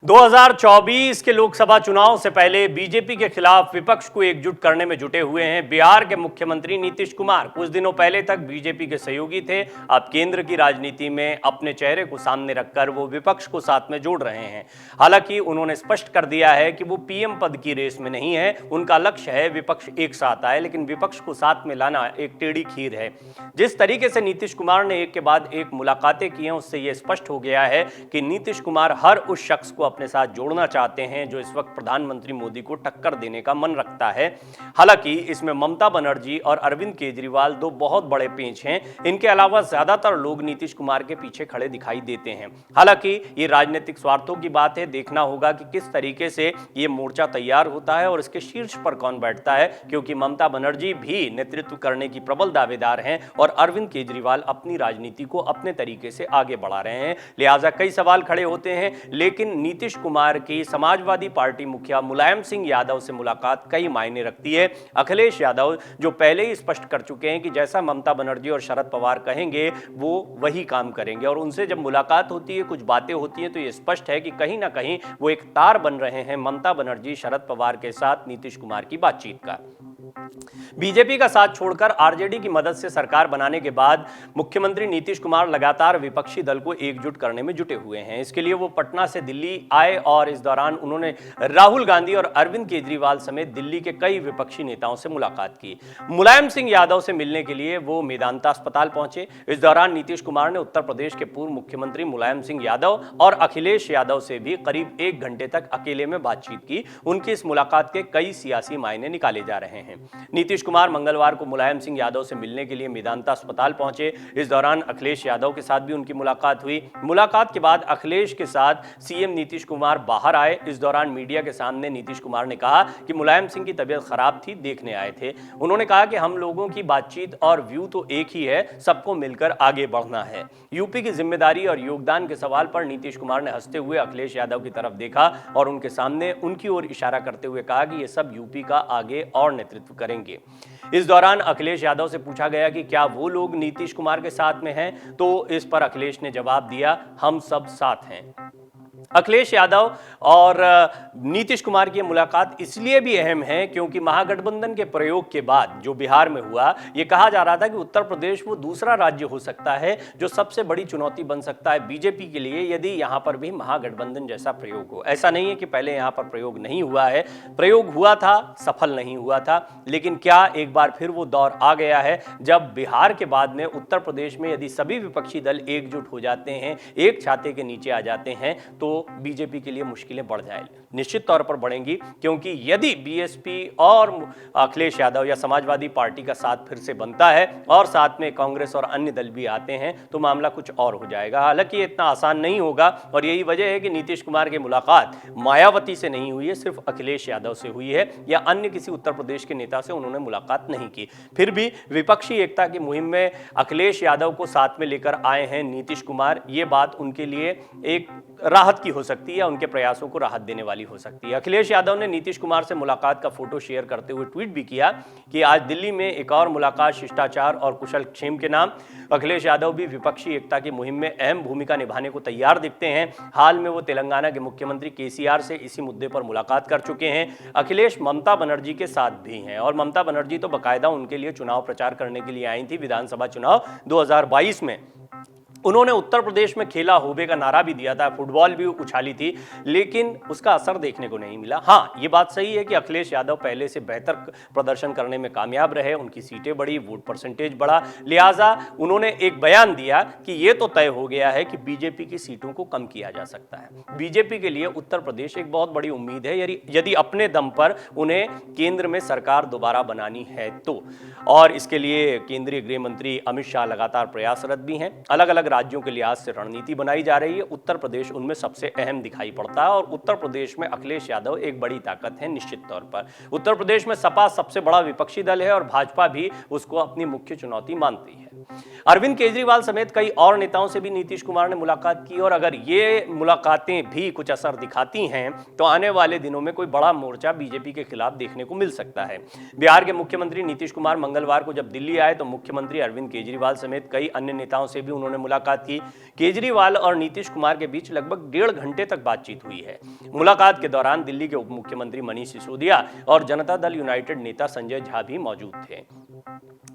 2024 के लोकसभा चुनाव से पहले बीजेपी के खिलाफ विपक्ष को एकजुट करने में जुटे हुए हैं बिहार के मुख्यमंत्री नीतीश कुमार। कुछ दिनों पहले तक बीजेपी के सहयोगी थे, अब केंद्र की राजनीति में अपने चेहरे को सामने रखकर वो विपक्ष को साथ में जोड़ रहे हैं। हालांकि उन्होंने स्पष्ट कर दिया है कि वो पीएम पद की रेस में नहीं है, उनका लक्ष्य है विपक्ष एक साथ आए, लेकिन विपक्ष को साथ में लाना एक टेढ़ी खीर है। जिस तरीके से नीतीश कुमार ने एक के बाद एक मुलाकातें की हैं, उससे यह स्पष्ट हो गया है कि नीतीश कुमार हर उस शख्स को अपने साथ जोड़ना चाहते हैं जो इस वक्त प्रधानमंत्री मोदी को टक्कर देने का मन रखता है। हालांकि इसमें ममता बनर्जी और अरविंद केजरीवाल दो बहुत बड़े पेंच हैं। इनके अलावा ज्यादातर लोग नीतीश कुमार के पीछे खड़े दिखाई देते हैं। हालांकि ये राजनीतिक स्वार्थों की बात है, देखना होगा कि किस तरीके से ये मोर्चा तैयार होता है और इसके शीर्ष पर कौन बैठता है, क्योंकि ममता बनर्जी भी नेतृत्व करने की प्रबल दावेदार हैं और अरविंद केजरीवाल अपनी राजनीति को अपने तरीके से आगे बढ़ा रहे हैं। लिहाजा कई सवाल खड़े होते हैं, लेकिन नीतीश कुमार की समाजवादी पार्टी मुखिया मुलायम सिंह यादव से मुलाकात कई मायने रखती है। अखिलेश यादव जो पहले ही स्पष्ट कर चुके हैं कि जैसा ममता बनर्जी और शरद पवार कहेंगे वो वही काम करेंगे, और उनसे जब मुलाकात होती है, कुछ बातें होती है, तो ये स्पष्ट है कि कहीं ना कहीं वो एक तार बन रहे हैं ममता बनर्जी शरद पवार के साथ नीतीश कुमार की बातचीत का। बीजेपी का साथ छोड़कर आरजेडी की मदद से सरकार बनाने के बाद मुख्यमंत्री नीतीश कुमार लगातार विपक्षी दल को एकजुट करने में जुटे हुए हैं। इसके लिए वो पटना से दिल्ली आए और इस दौरान उन्होंने राहुल गांधी और अरविंद केजरीवाल समेत दिल्ली के कई विपक्षी नेताओं से मुलाकात की। मुलायम सिंह यादव से मिलने के लिए वो मेदांता अस्पताल पहुंचे। इस दौरान नीतीश कुमार ने उत्तर प्रदेश के पूर्व मुख्यमंत्री मुलायम सिंह यादव और अखिलेश यादव से भी करीब 1 घंटे तक अकेले में बातचीत की। उनकी इस मुलाकात के कई सियासी मायने निकाले जा रहे हैं। नीतीश कुमार मंगलवार को मुलायम सिंह यादव से मिलने के लिए मेदांता अस्पताल पहुंचे। इस दौरान अखिलेश यादव के साथ भी उनकी मुलाकात हुई। मुलाकात के बाद अखिलेश के साथ सीएम नीतीश कुमार बाहर आए। इस दौरान मीडिया के सामने नीतीश कुमार ने कहा कि मुलायम सिंह की तबीयत खराब थी, देखने आए थे। उन्होंने कहा कि हम लोगों की बातचीत और व्यू तो एक ही है, सबको मिलकर आगे बढ़ना है। यूपी की जिम्मेदारी और योगदान के सवाल पर नीतीश कुमार ने हंसते हुए अखिलेश यादव की तरफ देखा और उनके सामने उनकी ओर इशारा करते हुए कहा कि ये सब यूपी का आगे और नेतृत्व करेंगे। इस दौरान अखिलेश यादव से पूछा गया कि क्या वो लोग नीतीश कुमार के साथ में हैं, तो इस पर अखिलेश ने जवाब दिया, हम सब साथ हैं। अखिलेश यादव और नीतीश कुमार की मुलाकात इसलिए भी अहम है क्योंकि महागठबंधन के प्रयोग के बाद जो बिहार में हुआ, यह कहा जा रहा था कि उत्तर प्रदेश वो दूसरा राज्य हो सकता है जो सबसे बड़ी चुनौती बन सकता है बीजेपी के लिए यदि यहां पर भी महागठबंधन जैसा प्रयोग हो। ऐसा नहीं है कि पहले यहां पर प्रयोग नहीं हुआ है, प्रयोग हुआ था, सफल नहीं हुआ था, लेकिन क्या एक बार फिर वो दौर आ गया है जब बिहार के बाद में उत्तर प्रदेश में यदि सभी विपक्षी दल एकजुट हो जाते हैं, एक छाते के नीचे आ जाते हैं, तो बीजेपी के लिए मुश्किलें बढ़ जाएंगी, निश्चित तौर पर बढ़ेंगी। क्योंकि यदि बीएसपी और अखिलेश यादव या समाजवादी पार्टी का साथ फिर से बनता है और साथ में कांग्रेस और अन्य दल भी आते हैं तो मामला कुछ और हो जाएगा। हालांकि ये इतना आसान नहीं होगा और यही वजह है कि नीतीश कुमार की मुलाकात मायावती से नहीं हुई है, सिर्फ अखिलेश यादव से हुई है या अन्य किसी उत्तर प्रदेश के नेता से उन्होंने मुलाकात नहीं की। फिर भी विपक्षी एकता की मुहिम में अखिलेश यादव को साथ में लेकर आए हैं नीतीश कुमार। ये बात उनके लिए एक राहत की हो सकती है, उनके प्रयासों को राहत देने वाली हो सकती है। अखिलेश यादव ने नीतीश कुमार से मुलाकात का फोटो शेयर करते हुए ट्वीट भी किया कि आज दिल्ली में एक और मुलाकात शिष्टाचार और कुशल क्षेम के नाम। अखिलेश यादव भी विपक्षी एकता की मुहिम में अहम भूमिका निभाने को तैयार दिखते हैं। हाल में वो तेलंगाना के मुख्यमंत्री केसीआर से इसी मुद्दे पर मुलाकात कर चुके हैं। अखिलेश ममता बनर्जी के साथ भी हैं और ममता बनर्जी तो बाकायदा उनके लिए चुनाव प्रचार करने के लिए आई थी। विधानसभा चुनाव 2022 में उन्होंने उत्तर प्रदेश में खेला होबे का नारा भी दिया था, फुटबॉल भी उछाली थी, लेकिन उसका असर देखने को नहीं मिला। हाँ, ये बात सही है कि अखिलेश यादव पहले से बेहतर प्रदर्शन करने में कामयाब रहे, उनकी सीटें बढ़ी, वोट परसेंटेज बढ़ा, लिहाजा उन्होंने एक बयान दिया कि ये तो तय हो गया है कि बीजेपी की सीटों को कम किया जा सकता है। बीजेपी के लिए उत्तर प्रदेश एक बहुत बड़ी उम्मीद है यदि अपने दम पर उन्हें केंद्र में सरकार दोबारा बनानी है तो। और इसके लिए केंद्रीय गृह मंत्री अमित शाह लगातार प्रयासरत भी हैं। अलग अलग राज्यों के लिहाज से रणनीति बनाई जा रही है। उत्तर प्रदेश उनमें सबसे अहम दिखाई पड़ता है और उत्तर प्रदेश में अखिलेश यादव एक बड़ी ताकत है निश्चित तौर पर। उत्तर प्रदेश में सपा सबसे बड़ा विपक्षी दल है और भाजपा भी उसको अपनी मुख्य चुनौती मानती है। अरविंद केजरीवाल समेत कई और नेताओं से भी नीतीश कुमार ने मुलाकात की और अगर ये मुलाकातें भी कुछ असर दिखाती हैं तो आने वाले दिनों में कोई बड़ा मोर्चा बीजेपी के खिलाफ देखने को मिल सकता है। बिहार के मुख्यमंत्री नीतीश कुमार मंगलवार को जब दिल्ली आए तो मुख्यमंत्री अरविंद केजरीवाल समेत कई अन्य नेताओं से भी उन्होंने मुलाकात मुलाकात की। केजरीवाल और नीतीश कुमार के बीच लगभग 1.5 घंटे तक बातचीत हुई है। मुलाकात के दौरान दिल्ली के उप मुख्यमंत्री मनीष सिसोदिया और जनता दल यूनाइटेड नेता संजय झा भी मौजूद थे।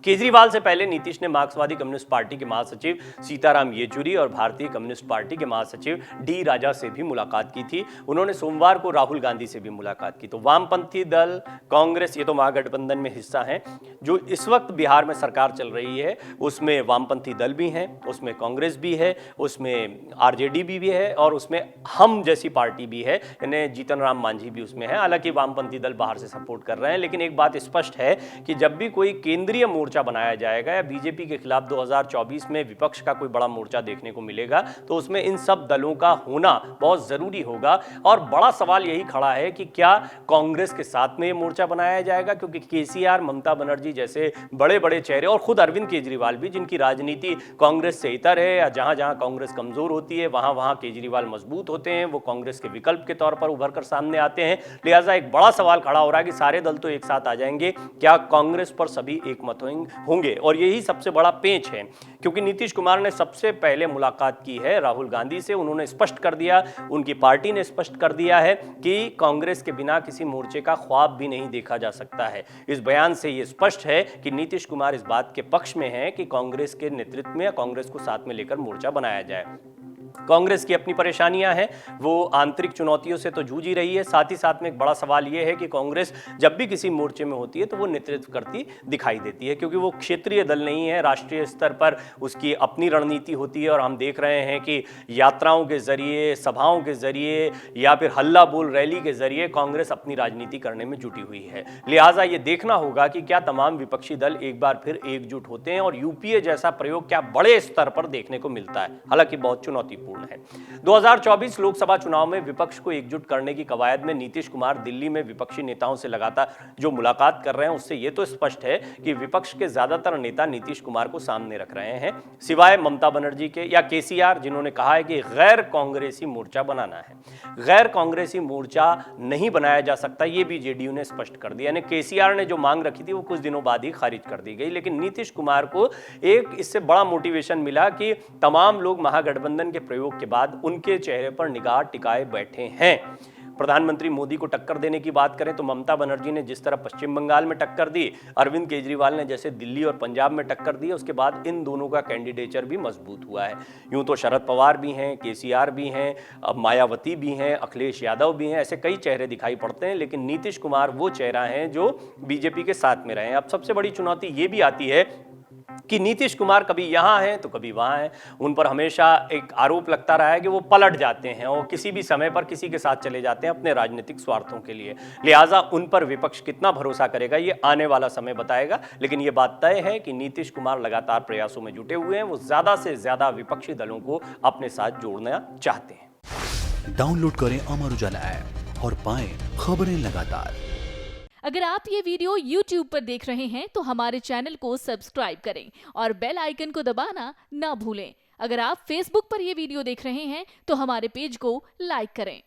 केजरीवाल से पहले नीतीश ने मार्क्सवादी कम्युनिस्ट पार्टी के महासचिव सीताराम येचुरी और भारतीय कम्युनिस्ट पार्टी के महासचिव डी राजा से भी मुलाकात की थी। उन्होंने सोमवार को राहुल गांधी से भी मुलाकात की। तो वामपंथी दल, कांग्रेस, ये तो महागठबंधन में हिस्सा है। जो इस वक्त बिहार में सरकार चल रही है उसमें वामपंथी दल भी हैं, उसमें कांग्रेस भी है, उसमें आरजेडी भी है और उसमें हम जैसी पार्टी भी है, यानी जीतन राम मांझी भी उसमें है। हालांकि वामपंथी दल बाहर से सपोर्ट कर रहे हैं, लेकिन एक बात स्पष्ट है कि जब भी कोई केंद्रीय मोर्चा बनाया जाएगा या बीजेपी के खिलाफ 2024 में विपक्ष का कोई बड़ा मोर्चा देखने को मिलेगा तो उसमें इन सब दलों का होना बहुत जरूरी होगा। और बड़ा सवाल यही खड़ा है कि क्या कांग्रेस के साथ में ये मोर्चा बनाया जाएगा, क्योंकि केसीआर, ममता बनर्जी जैसे बड़े बड़े चेहरे और खुद अरविंद केजरीवाल भी, जिनकी राजनीति कांग्रेस से इतर है, या जहां जहां कांग्रेस कमजोर होती है वहां वहां केजरीवाल मजबूत होते हैं, वो कांग्रेस के विकल्प के तौर पर उभर कर सामने आते हैं। लिहाजा एक बड़ा सवाल खड़ा हो रहा है कि सारे दल तो एक साथ आ जाएंगे, क्या कांग्रेस पर सभी एकमत होंगे? और यही सबसे बड़ा पेंच है, क्योंकि नीतीश कुमार ने सबसे पहले मुलाकात की है राहुल गांधी से। उन्होंने स्पष्ट कर दिया, उनकी पार्टी ने स्पष्ट कर दिया है कि कांग्रेस के बिना किसी मोर्चे का ख्वाब भी नहीं देखा जा सकता है। इस बयान से यह स्पष्ट है कि नीतीश कुमार इस बात के पक्ष में है कि कांग्रेस के नेतृत्व में या कांग्रेस को साथ में लेकर मोर्चा बनाया जाए। कांग्रेस की अपनी परेशानियां हैं, वो आंतरिक चुनौतियों से तो जूझ ही रही है। साथ ही साथ में एक बड़ा सवाल यह है कि कांग्रेस जब भी किसी मोर्चे में होती है तो वो नेतृत्व करती दिखाई देती है, क्योंकि वो क्षेत्रीय दल नहीं है। राष्ट्रीय स्तर पर उसकी अपनी रणनीति होती है और हम देख रहे हैं कि यात्राओं के जरिए, सभाओं के जरिए या फिर हल्ला बोल रैली के जरिए कांग्रेस अपनी राजनीति करने में जुटी हुई है। लिहाजा ये देखना होगा कि क्या तमाम विपक्षी दल एक बार फिर एकजुट होते हैं और यूपीए जैसा प्रयोग क्या बड़े स्तर पर देखने को मिलता है। हालांकि बहुत चुनौती है। 2024 लोकसभा चुनाव में विपक्ष को एकजुट करने की कवायद में नीतीश कुमार दिल्ली में विपक्षी नेताओं से लगातार जो मुलाकात कर रहे हैं उससे यह तो स्पष्ट है कि विपक्ष के ज्यादातर नेता नीतीश कुमार को सामने रख रहे हैं, सिवाय ममता बनर्जी के या केसीआर, जिन्होंने कहा है कि गैर कांग्रेसी मोर्चा बनाना है। गैर कांग्रेसी मोर्चा नहीं बनाया जा सकता, यह भी जेडीयू ने स्पष्ट कर दिया। यानी केसीआर ने जो मांग रखी थी वो कुछ दिनों बाद ही खारिज कर दी गई, लेकिन नीतीश कुमार को एक इससे बड़ा मोटिवेशन मिला कि तमाम लोग महागठबंधन के प्रयोग के बाद उनके चेहरे पर निगाह टिकाए बैठे हैं। प्रधानमंत्री मोदी को टक्कर देने की बात करें तो ममता बनर्जी ने जिस तरह पश्चिम बंगाल में टक्कर दी, अरविंद केजरीवाल ने जैसे दिल्ली और पंजाब में टक्कर दी, उसके बाद इन दोनों का कैंडिडेचर भी मजबूत हुआ है। यूं तो शरद पवार भी हैं, केसीआर भी हैं, अब मायावती भी हैं, अखिलेश यादव भी हैं, ऐसे कई चेहरे दिखाई पड़ते हैं, लेकिन नीतीश कुमार वो चेहरा हैं जो बीजेपी के साथ में रहे हैं। अब सबसे बड़ी चुनौती ये भी आती है कि नीतीश कुमार कभी यहां हैं तो कभी वहां हैं। उन पर हमेशा एक आरोप लगता रहा है कि वो पलट जाते हैं और किसी भी समय पर किसी के साथ चले जाते हैं अपने राजनीतिक स्वार्थों के लिए। लिहाजा उन पर विपक्ष कितना भरोसा करेगा ये आने वाला समय बताएगा, लेकिन ये बात तय है कि नीतीश कुमार लगातार प्रयासों में जुटे हुए हैं। वो ज्यादा से ज्यादा विपक्षी दलों को अपने साथ जोड़ना चाहते हैं। डाउनलोड करें अमर उजाला ऐप और पाएं खबरें लगातार। अगर आप ये वीडियो YouTube पर देख रहे हैं तो हमारे चैनल को सब्सक्राइब करें और बेल आइकन को दबाना ना भूलें। अगर आप Facebook पर ये वीडियो देख रहे हैं तो हमारे पेज को लाइक करें।